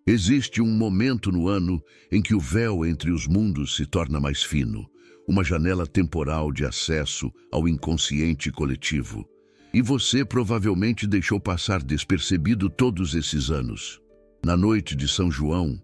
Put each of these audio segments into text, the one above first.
Existe um momento no ano em que o véu entre os mundos se torna mais fino, uma janela temporal de acesso ao inconsciente coletivo. E você provavelmente deixou passar despercebido todos esses anos. Na noite de São João,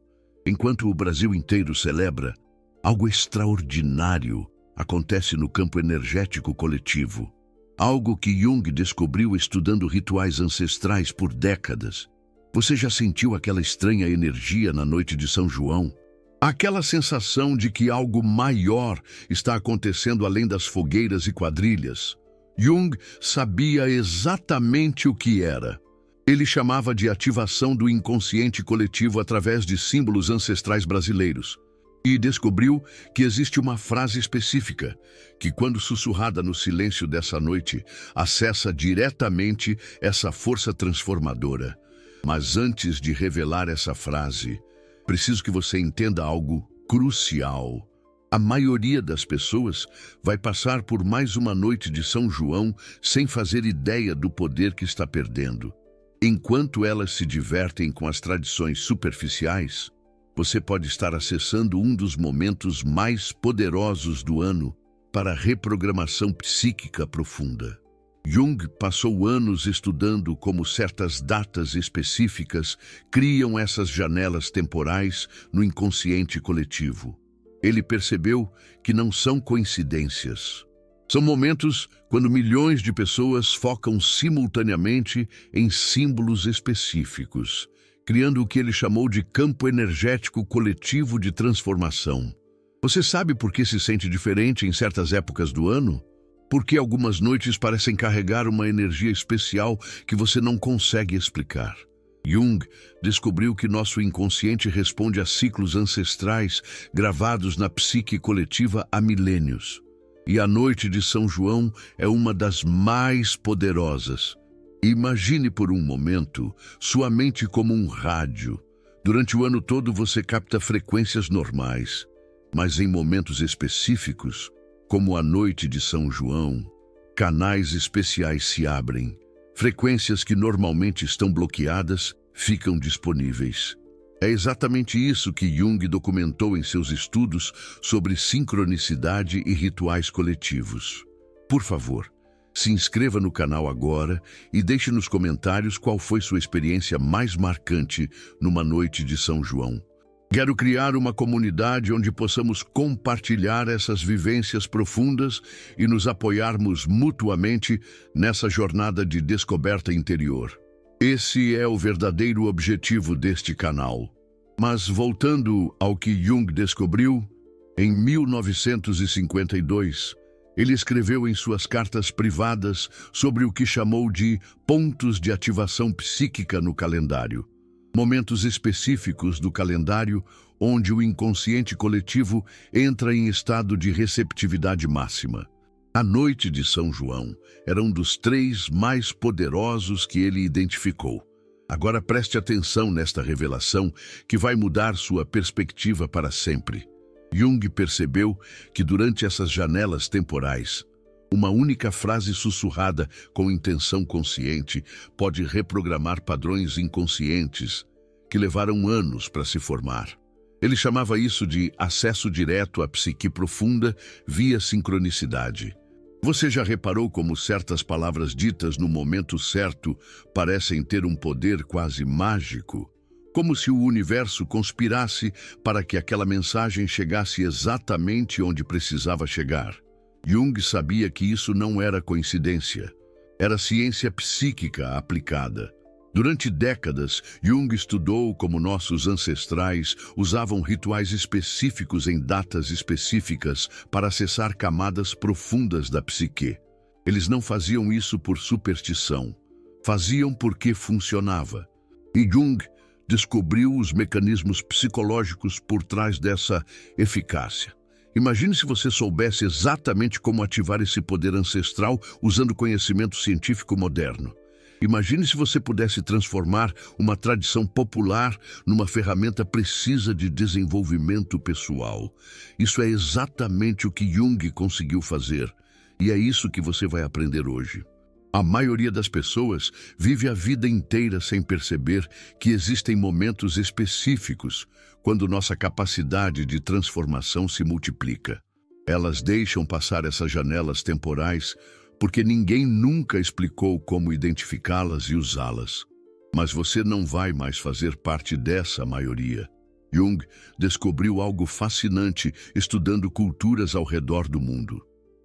enquanto o Brasil inteiro celebra, algo extraordinário acontece no campo energético coletivo. Algo que Jung descobriu estudando rituais ancestrais por décadas. Você já sentiu aquela estranha energia na noite de São João? Aquela sensação de que algo maior está acontecendo além das fogueiras e quadrilhas. Jung sabia exatamente o que era. Ele chamava de ativação do inconsciente coletivo através de símbolos ancestrais brasileiros. E descobriu que existe uma frase específica, que quando sussurrada no silêncio dessa noite, acessa diretamente essa força transformadora. Mas antes de revelar essa frase, preciso que você entenda algo crucial. A maioria das pessoas vai passar por mais uma noite de São João sem fazer ideia do poder que está perdendo. Enquanto elas se divertem com as tradições superficiais, você pode estar acessando um dos momentos mais poderosos do ano para a reprogramação psíquica profunda. Jung passou anos estudando como certas datas específicas criam essas janelas temporais no inconsciente coletivo. Ele percebeu que não são coincidências. São momentos quando milhões de pessoas focam simultaneamente em símbolos específicos, criando o que ele chamou de campo energético coletivo de transformação. Você sabe por que se sente diferente em certas épocas do ano? Porque algumas noites parecem carregar uma energia especial que você não consegue explicar. Jung descobriu que nosso inconsciente responde a ciclos ancestrais gravados na psique coletiva há milênios. E a noite de São João é uma das mais poderosas. Imagine por um momento sua mente como um rádio. Durante o ano todo você capta frequências normais, mas em momentos específicos, como a noite de São João, canais especiais se abrem. Frequências que normalmente estão bloqueadas ficam disponíveis. É exatamente isso que Jung documentou em seus estudos sobre sincronicidade e rituais coletivos. Por favor, se inscreva no canal agora e deixe nos comentários qual foi sua experiência mais marcante numa noite de São João. Quero criar uma comunidade onde possamos compartilhar essas vivências profundas e nos apoiarmos mutuamente nessa jornada de descoberta interior. Esse é o verdadeiro objetivo deste canal. Mas voltando ao que Jung descobriu, em 1952, ele escreveu em suas cartas privadas sobre o que chamou de pontos de ativação psíquica no calendário. Momentos específicos do calendário onde o inconsciente coletivo entra em estado de receptividade máxima. A noite de São João era um dos 3 mais poderosos que ele identificou. Agora preste atenção nesta revelação que vai mudar sua perspectiva para sempre. Jung percebeu que durante essas janelas temporais, uma única frase sussurrada com intenção consciente pode reprogramar padrões inconscientes que levaram anos para se formar. Ele chamava isso de acesso direto à psique profunda via sincronicidade. Você já reparou como certas palavras ditas no momento certo parecem ter um poder quase mágico? Como se o universo conspirasse para que aquela mensagem chegasse exatamente onde precisava chegar. Jung sabia que isso não era coincidência. Era ciência psíquica aplicada. Durante décadas, Jung estudou como nossos ancestrais usavam rituais específicos em datas específicas para acessar camadas profundas da psique. Eles não faziam isso por superstição. Faziam porque funcionava. E Jung descobriu os mecanismos psicológicos por trás dessa eficácia. Imagine se você soubesse exatamente como ativar esse poder ancestral usando conhecimento científico moderno. Imagine se você pudesse transformar uma tradição popular numa ferramenta precisa de desenvolvimento pessoal. Isso é exatamente o que Jung conseguiu fazer, e é isso que você vai aprender hoje. A maioria das pessoas vive a vida inteira sem perceber que existem momentos específicos quando nossa capacidade de transformação se multiplica. Elas deixam passar essas janelas temporais porque ninguém nunca explicou como identificá-las e usá-las. Mas você não vai mais fazer parte dessa maioria. Jung descobriu algo fascinante estudando culturas ao redor do mundo.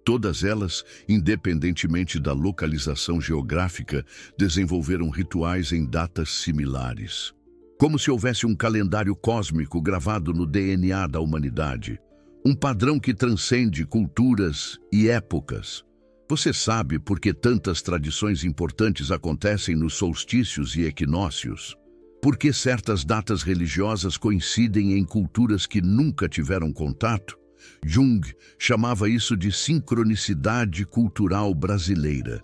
Todas elas, independentemente da localização geográfica, desenvolveram rituais em datas similares. Como se houvesse um calendário cósmico gravado no DNA da humanidade. Um padrão que transcende culturas e épocas. Você sabe por que tantas tradições importantes acontecem nos solstícios e equinócios? Por que certas datas religiosas coincidem em culturas que nunca tiveram contato? Jung chamava isso de sincronicidade cultural brasileira.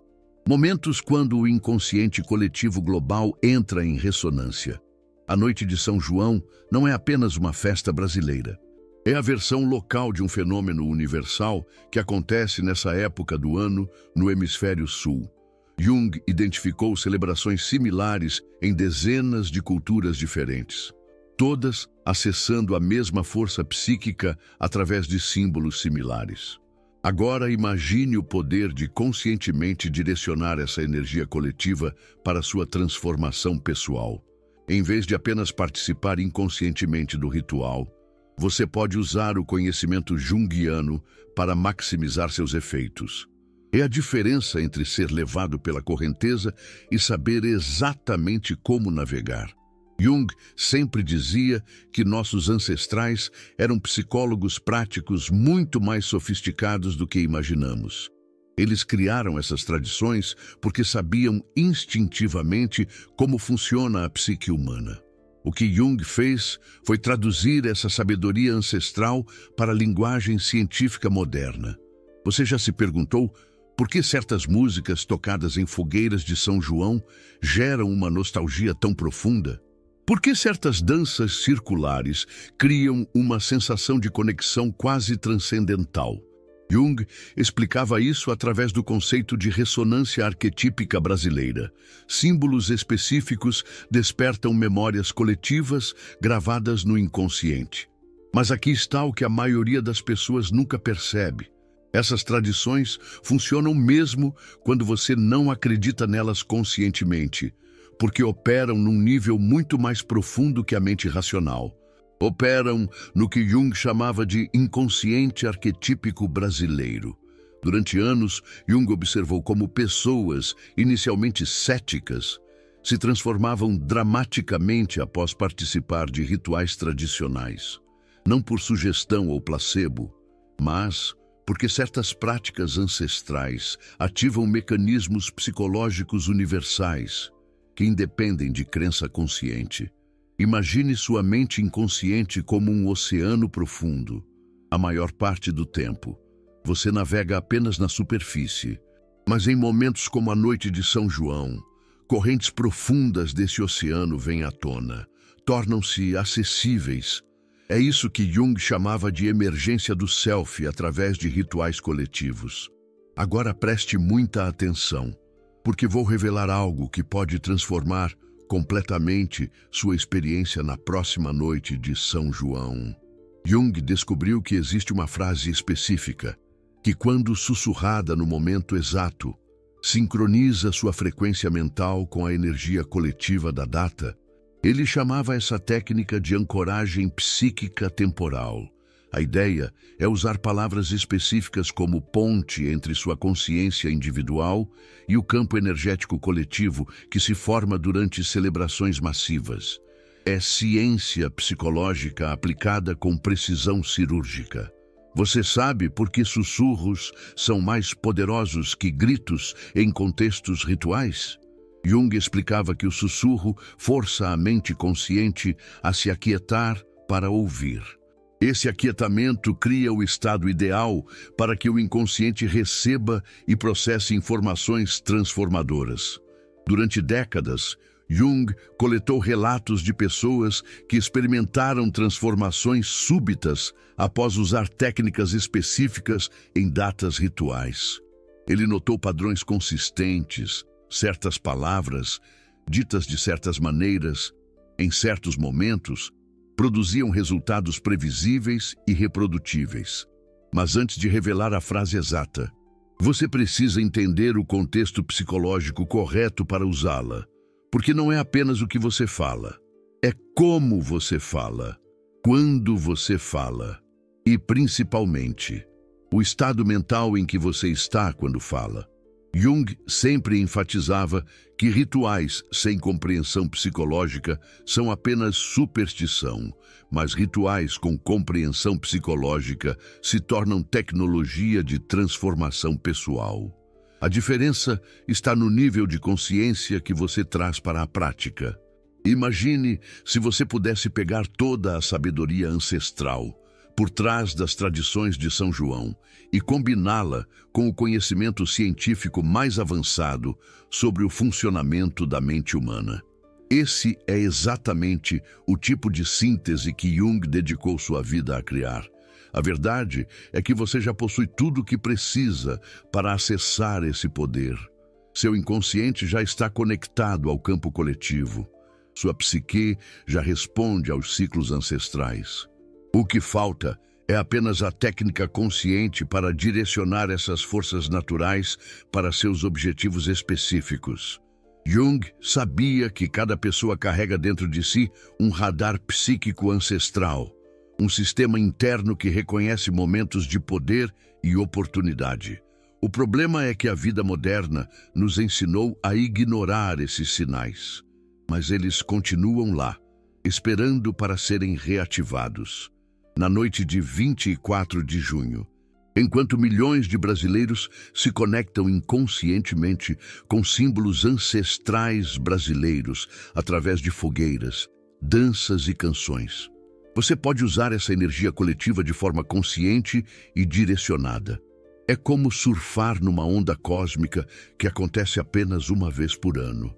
Momentos quando o inconsciente coletivo global entra em ressonância. A Noite de São João não é apenas uma festa brasileira. É a versão local de um fenômeno universal que acontece nessa época do ano no hemisfério sul. Jung identificou celebrações similares em dezenas de culturas diferentes, todas acessando a mesma força psíquica através de símbolos similares. Agora imagine o poder de conscientemente direcionar essa energia coletiva para sua transformação pessoal. Em vez de apenas participar inconscientemente do ritual, você pode usar o conhecimento junguiano para maximizar seus efeitos. É a diferença entre ser levado pela correnteza e saber exatamente como navegar. Jung sempre dizia que nossos ancestrais eram psicólogos práticos muito mais sofisticados do que imaginamos. Eles criaram essas tradições porque sabiam instintivamente como funciona a psique humana. O que Jung fez foi traduzir essa sabedoria ancestral para a linguagem científica moderna. Você já se perguntou por que certas músicas tocadas em fogueiras de São João geram uma nostalgia tão profunda? Por que certas danças circulares criam uma sensação de conexão quase transcendental? Jung explicava isso através do conceito de ressonância arquetípica brasileira. Símbolos específicos despertam memórias coletivas gravadas no inconsciente. Mas aqui está o que a maioria das pessoas nunca percebe. Essas tradições funcionam mesmo quando você não acredita nelas conscientemente, porque operam num nível muito mais profundo que a mente racional. Operam no que Jung chamava de inconsciente arquetípico brasileiro. Durante anos, Jung observou como pessoas, inicialmente céticas, se transformavam dramaticamente após participar de rituais tradicionais. Não por sugestão ou placebo, mas porque certas práticas ancestrais ativam mecanismos psicológicos universais que independem de crença consciente. Imagine sua mente inconsciente como um oceano profundo. A maior parte do tempo, você navega apenas na superfície. Mas em momentos como a Noite de São João, correntes profundas desse oceano vêm à tona, tornam-se acessíveis. É isso que Jung chamava de emergência do self através de rituais coletivos. Agora preste muita atenção, porque vou revelar algo que pode transformar completamente sua experiência na próxima noite de São João. Jung descobriu que existe uma frase específica, que quando sussurrada no momento exato, sincroniza sua frequência mental com a energia coletiva da data. Ele chamava essa técnica de ancoragem psíquica temporal. A ideia é usar palavras específicas como ponte entre sua consciência individual e o campo energético coletivo que se forma durante celebrações massivas. É ciência psicológica aplicada com precisão cirúrgica. Você sabe por que sussurros são mais poderosos que gritos em contextos rituais? Jung explicava que o sussurro força a mente consciente a se aquietar para ouvir. Esse aquietamento cria o estado ideal para que o inconsciente receba e processe informações transformadoras. Durante décadas, Jung coletou relatos de pessoas que experimentaram transformações súbitas após usar técnicas específicas em datas rituais. Ele notou padrões consistentes, certas palavras, ditas de certas maneiras, em certos momentos, produziam resultados previsíveis e reprodutíveis. Mas antes de revelar a frase exata, você precisa entender o contexto psicológico correto para usá-la, porque não é apenas o que você fala, é como você fala, quando você fala e, principalmente, o estado mental em que você está quando fala. Jung sempre enfatizava que rituais sem compreensão psicológica são apenas superstição, mas rituais com compreensão psicológica se tornam tecnologia de transformação pessoal. A diferença está no nível de consciência que você traz para a prática. Imagine se você pudesse pegar toda a sabedoria ancestral por trás das tradições de São João e combiná-la com o conhecimento científico mais avançado sobre o funcionamento da mente humana. Esse é exatamente o tipo de síntese que Jung dedicou sua vida a criar. A verdade é que você já possui tudo o que precisa para acessar esse poder. Seu inconsciente já está conectado ao campo coletivo. Sua psique já responde aos ciclos ancestrais. O que falta é apenas a técnica consciente para direcionar essas forças naturais para seus objetivos específicos. Jung sabia que cada pessoa carrega dentro de si um radar psíquico ancestral, um sistema interno que reconhece momentos de poder e oportunidade. O problema é que a vida moderna nos ensinou a ignorar esses sinais, mas eles continuam lá, esperando para serem reativados. Na noite de 24 de junho, enquanto milhões de brasileiros se conectam inconscientemente com símbolos ancestrais brasileiros através de fogueiras, danças e canções, você pode usar essa energia coletiva de forma consciente e direcionada. É como surfar numa onda cósmica que acontece apenas uma vez por ano.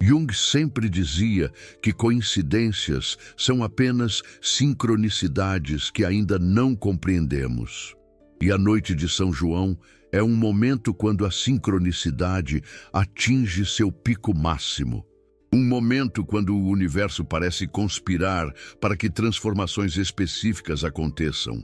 Jung sempre dizia que coincidências são apenas sincronicidades que ainda não compreendemos. E a noite de São João é um momento quando a sincronicidade atinge seu pico máximo. Um momento quando o universo parece conspirar para que transformações específicas aconteçam.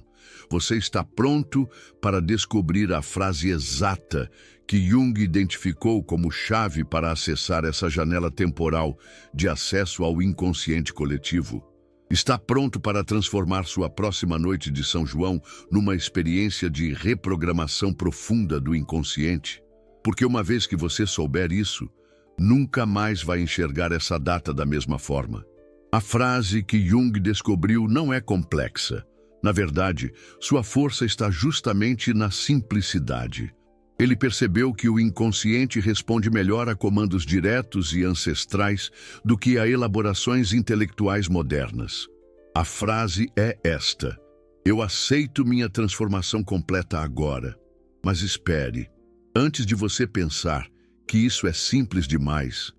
Você está pronto para descobrir a frase exata que Jung identificou como chave para acessar essa janela temporal de acesso ao inconsciente coletivo. Está pronto para transformar sua próxima noite de São João numa experiência de reprogramação profunda do inconsciente? Porque uma vez que você souber isso, nunca mais vai enxergar essa data da mesma forma. A frase que Jung descobriu não é complexa. Na verdade, sua força está justamente na simplicidade. Ele percebeu que o inconsciente responde melhor a comandos diretos e ancestrais do que a elaborações intelectuais modernas. A frase é esta: eu aceito minha transformação completa agora. Mas espere, antes de você pensar que isso é simples demais,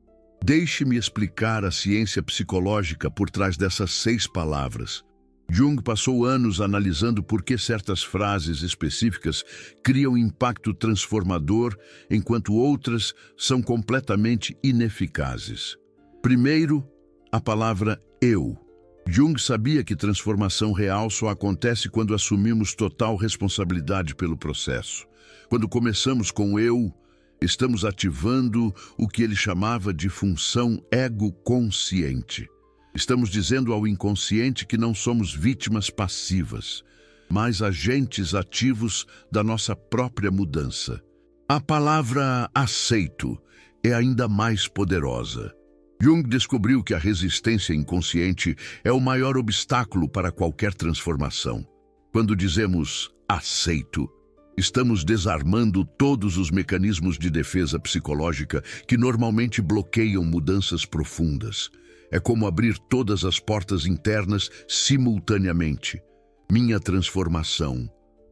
deixe-me explicar a ciência psicológica por trás dessas 6 palavras. Jung passou anos analisando por que certas frases específicas criam impacto transformador, enquanto outras são completamente ineficazes. Primeiro, a palavra eu. Jung sabia que transformação real só acontece quando assumimos total responsabilidade pelo processo. Quando começamos com eu, estamos ativando o que ele chamava de função ego-consciente. Estamos dizendo ao inconsciente que não somos vítimas passivas, mas agentes ativos da nossa própria mudança. A palavra aceito é ainda mais poderosa. Jung descobriu que a resistência inconsciente é o maior obstáculo para qualquer transformação. Quando dizemos aceito, estamos desarmando todos os mecanismos de defesa psicológica que normalmente bloqueiam mudanças profundas. É como abrir todas as portas internas simultaneamente. Minha transformação.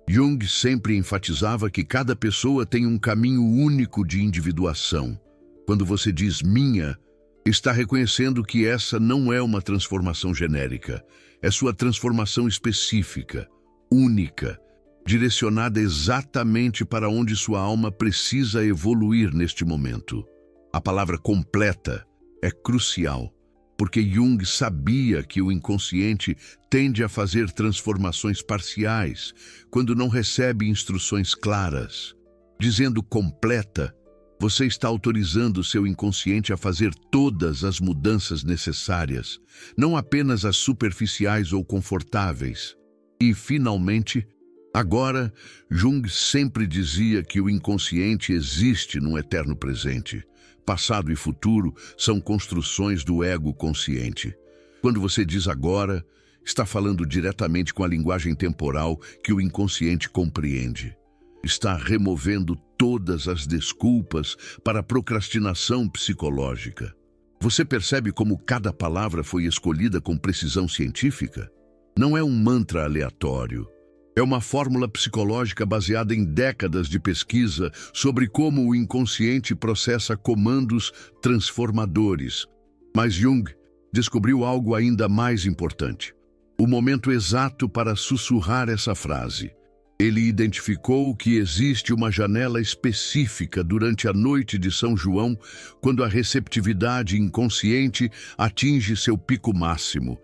Jung sempre enfatizava que cada pessoa tem um caminho único de individuação. Quando você diz minha, está reconhecendo que essa não é uma transformação genérica. É sua transformação específica, única. direcionada exatamente para onde sua alma precisa evoluir neste momento. A palavra completa é crucial, porque Jung sabia que o inconsciente tende a fazer transformações parciais quando não recebe instruções claras. Dizendo completa, você está autorizando seu inconsciente a fazer todas as mudanças necessárias, não apenas as superficiais ou confortáveis. E, finalmente, agora, Jung sempre dizia que o inconsciente existe num eterno presente. Passado e futuro são construções do ego consciente. Quando você diz agora, está falando diretamente com a linguagem temporal que o inconsciente compreende. Está removendo todas as desculpas para a procrastinação psicológica. Você percebe como cada palavra foi escolhida com precisão científica? Não é um mantra aleatório. É uma fórmula psicológica baseada em décadas de pesquisa sobre como o inconsciente processa comandos transformadores. Mas Jung descobriu algo ainda mais importante: o momento exato para sussurrar essa frase. Ele identificou que existe uma janela específica durante a noite de São João, quando a receptividade inconsciente atinge seu pico máximo.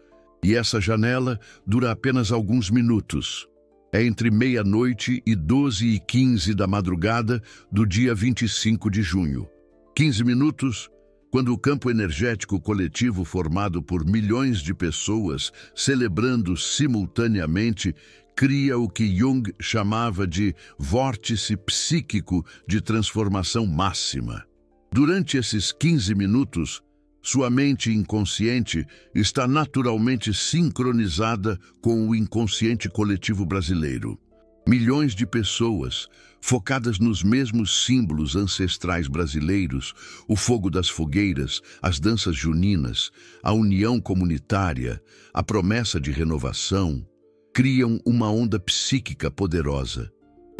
E essa janela dura apenas alguns minutos. É entre meia-noite e 12h15 da madrugada do dia 25 de junho. 15 minutos, quando o campo energético coletivo formado por milhões de pessoas celebrando simultaneamente cria o que Jung chamava de vórtice psíquico de transformação máxima. Durante esses 15 minutos, sua mente inconsciente está naturalmente sincronizada com o inconsciente coletivo brasileiro. Milhões de pessoas, focadas nos mesmos símbolos ancestrais brasileiros, o fogo das fogueiras, as danças juninas, a união comunitária, a promessa de renovação, criam uma onda psíquica poderosa.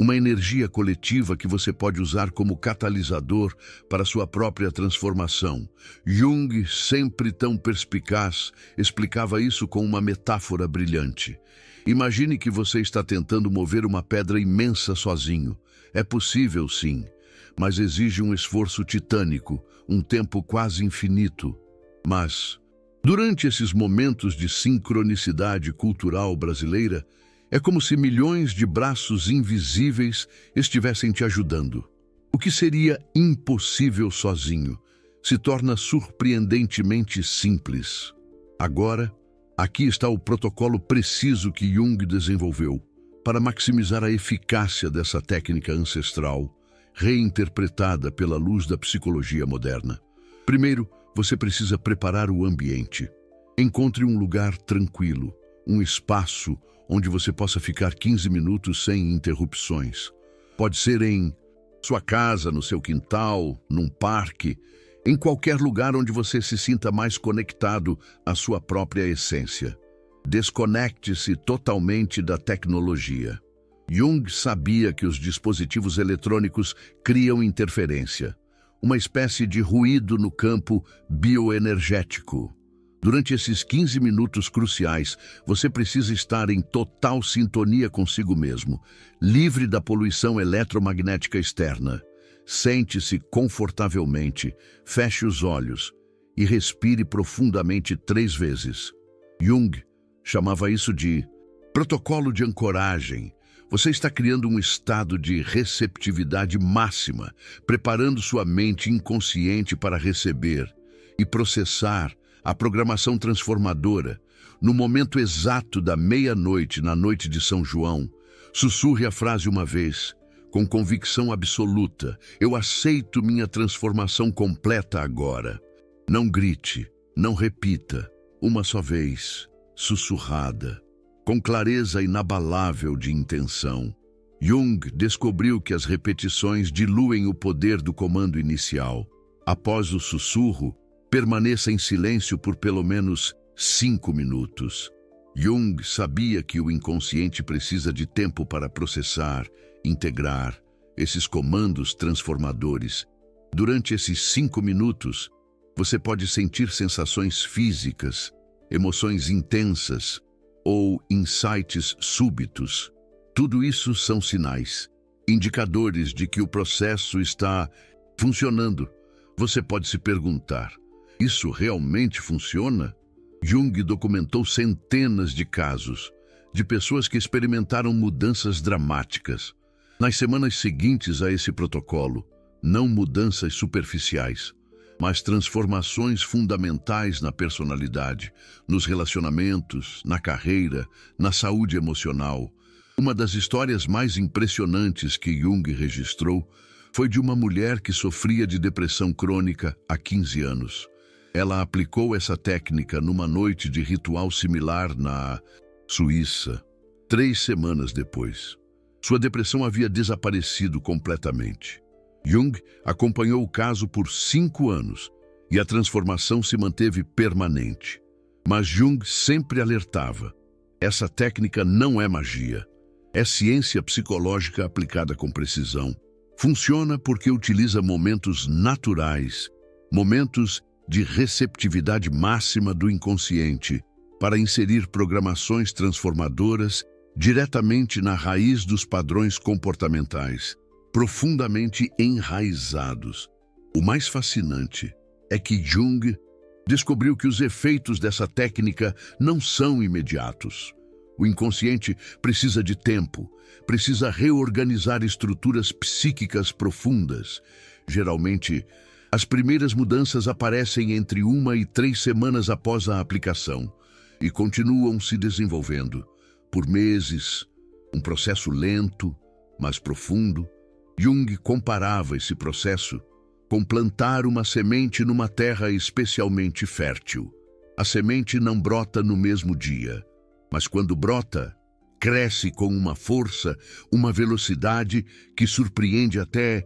Uma energia coletiva que você pode usar como catalisador para sua própria transformação. Jung, sempre tão perspicaz, explicava isso com uma metáfora brilhante. Imagine que você está tentando mover uma pedra imensa sozinho. É possível, sim, mas exige um esforço titânico, um tempo quase infinito. Mas, durante esses momentos de sincronicidade cultural brasileira, é como se milhões de braços invisíveis estivessem te ajudando. O que seria impossível sozinho se torna surpreendentemente simples. Agora, aqui está o protocolo preciso que Jung desenvolveu para maximizar a eficácia dessa técnica ancestral, reinterpretada pela luz da psicologia moderna. Primeiro, você precisa preparar o ambiente. Encontre um lugar tranquilo, um espaço onde você possa ficar 15 minutos sem interrupções. Pode ser em sua casa, no seu quintal, num parque, em qualquer lugar onde você se sinta mais conectado à sua própria essência. Desconecte-se totalmente da tecnologia. Jung sabia que os dispositivos eletrônicos criam interferência, uma espécie de ruído no campo bioenergético. Durante esses 15 minutos cruciais, você precisa estar em total sintonia consigo mesmo, livre da poluição eletromagnética externa. Sente-se confortavelmente, feche os olhos e respire profundamente 3 vezes. Jung chamava isso de protocolo de ancoragem. Você está criando um estado de receptividade máxima, preparando sua mente inconsciente para receber e processar a programação transformadora. No momento exato da meia-noite, na noite de São João, sussurre a frase uma vez, com convicção absoluta: eu aceito minha transformação completa agora. Não grite, não repita, uma só vez, sussurrada, com clareza inabalável de intenção. Jung descobriu que as repetições diluem o poder do comando inicial. Após o sussurro, permaneça em silêncio por pelo menos 5 minutos. Jung sabia que o inconsciente precisa de tempo para processar, integrar esses comandos transformadores. Durante esses 5 minutos, você pode sentir sensações físicas, emoções intensas ou insights súbitos. Tudo isso são sinais, indicadores de que o processo está funcionando. Você pode se perguntar, isso realmente funciona? Jung documentou centenas de casos de pessoas que experimentaram mudanças dramáticas. Nas semanas seguintes a esse protocolo, não mudanças superficiais, mas transformações fundamentais na personalidade, nos relacionamentos, na carreira, na saúde emocional. Uma das histórias mais impressionantes que Jung registrou foi de uma mulher que sofria de depressão crônica há 15 anos. Ela aplicou essa técnica numa noite de ritual similar na Suíça. 3 semanas depois, sua depressão havia desaparecido completamente. Jung acompanhou o caso por 5 anos e a transformação se manteve permanente. Mas Jung sempre alertava: essa técnica não é magia. É ciência psicológica aplicada com precisão. Funciona porque utiliza momentos naturais, momentos de receptividade máxima do inconsciente, para inserir programações transformadoras diretamente na raiz dos padrões comportamentais, profundamente enraizados. O mais fascinante é que Jung descobriu que os efeitos dessa técnica não são imediatos. O inconsciente precisa de tempo, precisa reorganizar estruturas psíquicas profundas. Geralmente, as primeiras mudanças aparecem entre 1 e 3 semanas após a aplicação e continuam se desenvolvendo por meses, um processo lento, mas profundo. Jung comparava esse processo com plantar uma semente numa terra especialmente fértil. A semente não brota no mesmo dia, mas quando brota, cresce com uma força, uma velocidade que surpreende até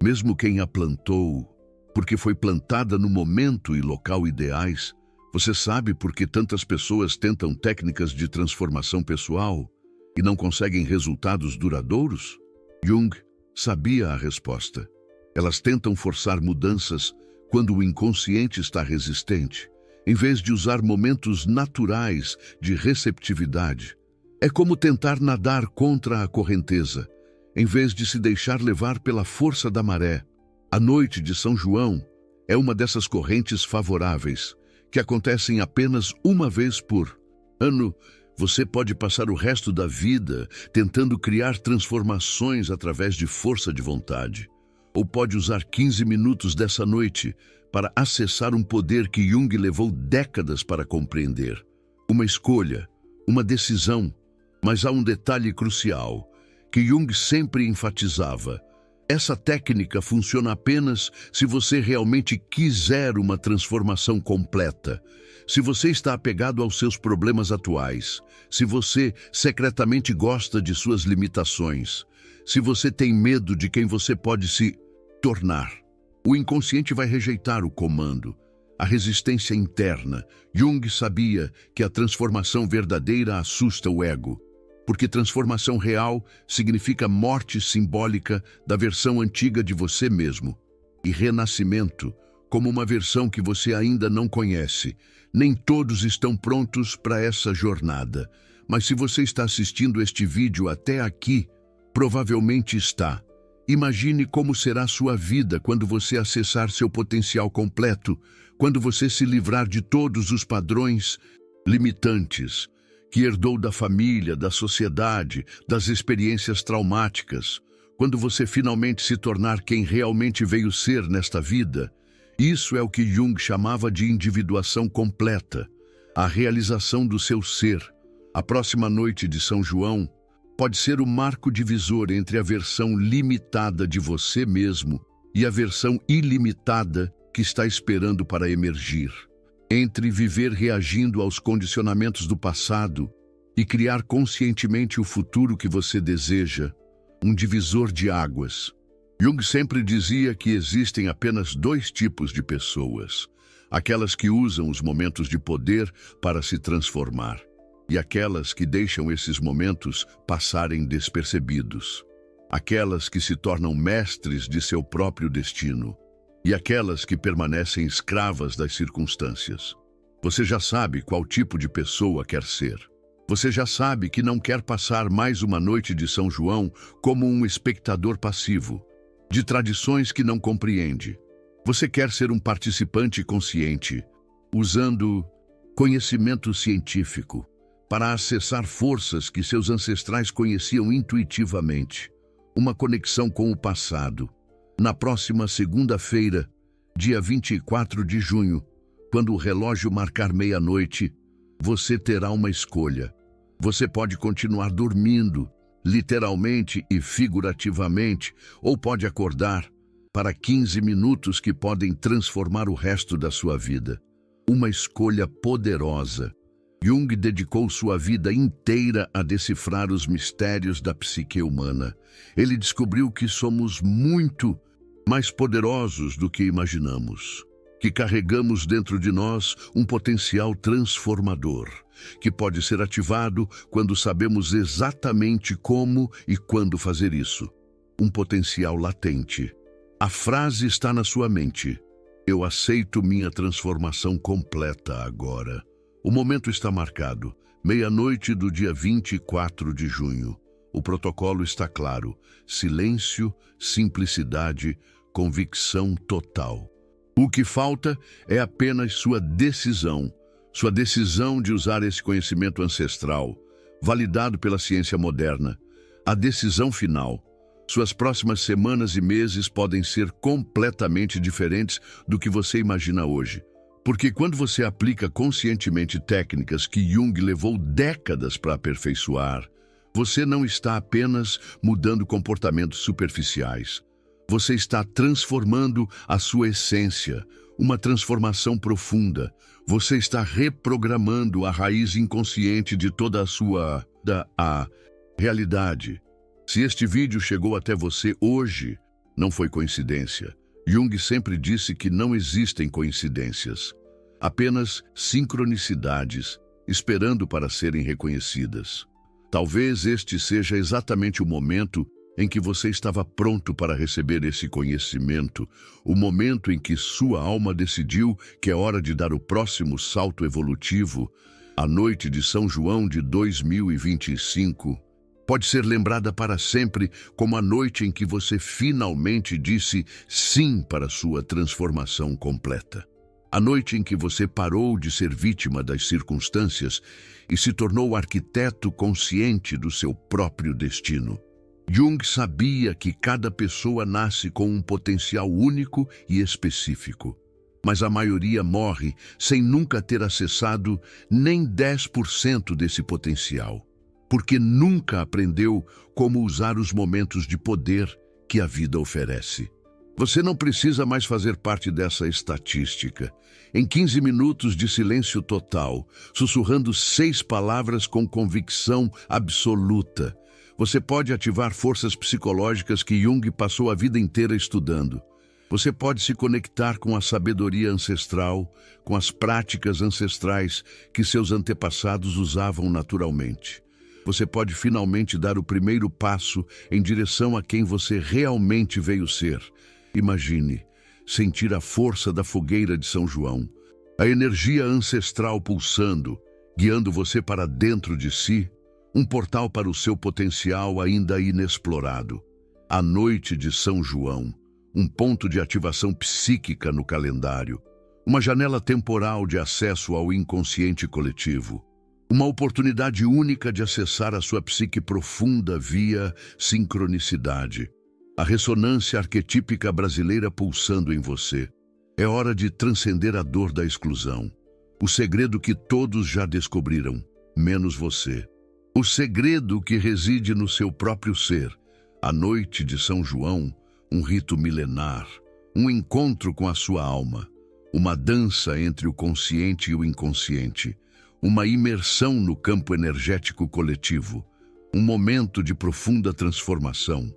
mesmo quem a plantou, porque foi plantada no momento e local ideais. Você sabe por que tantas pessoas tentam técnicas de transformação pessoal e não conseguem resultados duradouros? Jung sabia a resposta. Elas tentam forçar mudanças quando o inconsciente está resistente, em vez de usar momentos naturais de receptividade. É como tentar nadar contra a correnteza, em vez de se deixar levar pela força da maré. A noite de São João é uma dessas correntes favoráveis, que acontecem apenas uma vez por ano. Você pode passar o resto da vida tentando criar transformações através de força de vontade. Ou pode usar 15 minutos dessa noite para acessar um poder que Jung levou décadas para compreender. Uma escolha, uma decisão. Mas há um detalhe crucial que Jung sempre enfatizava: essa técnica funciona apenas se você realmente quiser uma transformação completa. Se você está apegado aos seus problemas atuais, se você secretamente gosta de suas limitações, se você tem medo de quem você pode se tornar, o inconsciente vai rejeitar o comando, a resistência interna. Jung sabia que a transformação verdadeira assusta o ego, porque transformação real significa morte simbólica da versão antiga de você mesmo, e renascimento como uma versão que você ainda não conhece. Nem todos estão prontos para essa jornada, mas se você está assistindo este vídeo até aqui, provavelmente está. Imagine como será sua vida quando você acessar seu potencial completo, quando você se livrar de todos os padrões limitantes que herdou da família, da sociedade, das experiências traumáticas, quando você finalmente se tornar quem realmente veio ser nesta vida. Isso é o que Jung chamava de individuação completa, a realização do seu ser. A próxima noite de São João pode ser o marco divisor entre a versão limitada de você mesmo e a versão ilimitada que está esperando para emergir. Entre viver reagindo aos condicionamentos do passado e criar conscientemente o futuro que você deseja, um divisor de águas. Jung sempre dizia que existem apenas 2 tipos de pessoas: aquelas que usam os momentos de poder para se transformar, e aquelas que deixam esses momentos passarem despercebidos. Aquelas que se tornam mestres de seu próprio destino, e aquelas que permanecem escravas das circunstâncias. Você já sabe qual tipo de pessoa quer ser. Você já sabe que não quer passar mais uma noite de São João como um espectador passivo, de tradições que não compreende. Você quer ser um participante consciente, usando conhecimento científico para acessar forças que seus ancestrais conheciam intuitivamente, uma conexão com o passado. Na próxima segunda-feira, dia 24 de junho, quando o relógio marcar meia-noite, você terá uma escolha. Você pode continuar dormindo, literalmente e figurativamente, ou pode acordar para 15 minutos que podem transformar o resto da sua vida. Uma escolha poderosa. Jung dedicou sua vida inteira a decifrar os mistérios da psique humana. Ele descobriu que somos muito mais poderosos do que imaginamos, que carregamos dentro de nós um potencial transformador, que pode ser ativado quando sabemos exatamente como e quando fazer isso. Um potencial latente. A frase está na sua mente. Eu aceito minha transformação completa agora. O momento está marcado, meia-noite do dia 24 de junho. O protocolo está claro. Silêncio, simplicidade, convicção total. O que falta é apenas sua decisão de usar esse conhecimento ancestral, validado pela ciência moderna. A decisão final. Suas próximas semanas e meses podem ser completamente diferentes do que você imagina hoje. Porque quando você aplica conscientemente técnicas que Jung levou décadas para aperfeiçoar, você não está apenas mudando comportamentos superficiais. Você está transformando a sua essência, uma transformação profunda. Você está reprogramando a raiz inconsciente de toda a sua realidade. Se este vídeo chegou até você hoje, não foi coincidência. Jung sempre disse que não existem coincidências, apenas sincronicidades, esperando para serem reconhecidas. Talvez este seja exatamente o momento em que você estava pronto para receber esse conhecimento, o momento em que sua alma decidiu que é hora de dar o próximo salto evolutivo. A noite de São João de 2025 pode ser lembrada para sempre como a noite em que você finalmente disse sim para sua transformação completa. A noite em que você parou de ser vítima das circunstâncias e se tornou arquiteto consciente do seu próprio destino. Jung sabia que cada pessoa nasce com um potencial único e específico, mas a maioria morre sem nunca ter acessado nem 10% desse potencial, porque nunca aprendeu como usar os momentos de poder que a vida oferece. Você não precisa mais fazer parte dessa estatística. Em 15 minutos de silêncio total, sussurrando 6 palavras com convicção absoluta, você pode ativar forças psicológicas que Jung passou a vida inteira estudando. Você pode se conectar com a sabedoria ancestral, com as práticas ancestrais que seus antepassados usavam naturalmente. Você pode finalmente dar o primeiro passo em direção a quem você realmente veio ser. Imagine, sentir a força da fogueira de São João, a energia ancestral pulsando, guiando você para dentro de si, um portal para o seu potencial ainda inexplorado. A noite de São João, um ponto de ativação psíquica no calendário, uma janela temporal de acesso ao inconsciente coletivo, uma oportunidade única de acessar a sua psique profunda via sincronicidade. A ressonância arquetípica brasileira pulsando em você. É hora de transcender a dor da exclusão. O segredo que todos já descobriram, menos você. O segredo que reside no seu próprio ser. A noite de São João, um rito milenar, um encontro com a sua alma, uma dança entre o consciente e o inconsciente, uma imersão no campo energético coletivo, um momento de profunda transformação,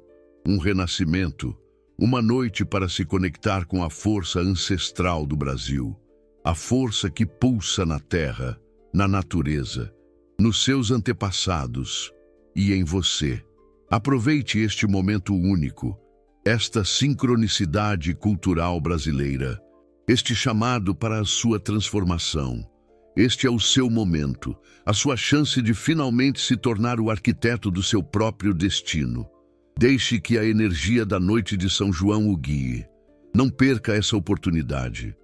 um renascimento, uma noite para se conectar com a força ancestral do Brasil, a força que pulsa na terra, na natureza, nos seus antepassados e em você. Aproveite este momento único, esta sincronicidade cultural brasileira, este chamado para a sua transformação, Este é o seu momento, a sua chance de finalmente se tornar o arquiteto do seu próprio destino. Deixe que a energia da noite de São João o guie. Não perca essa oportunidade.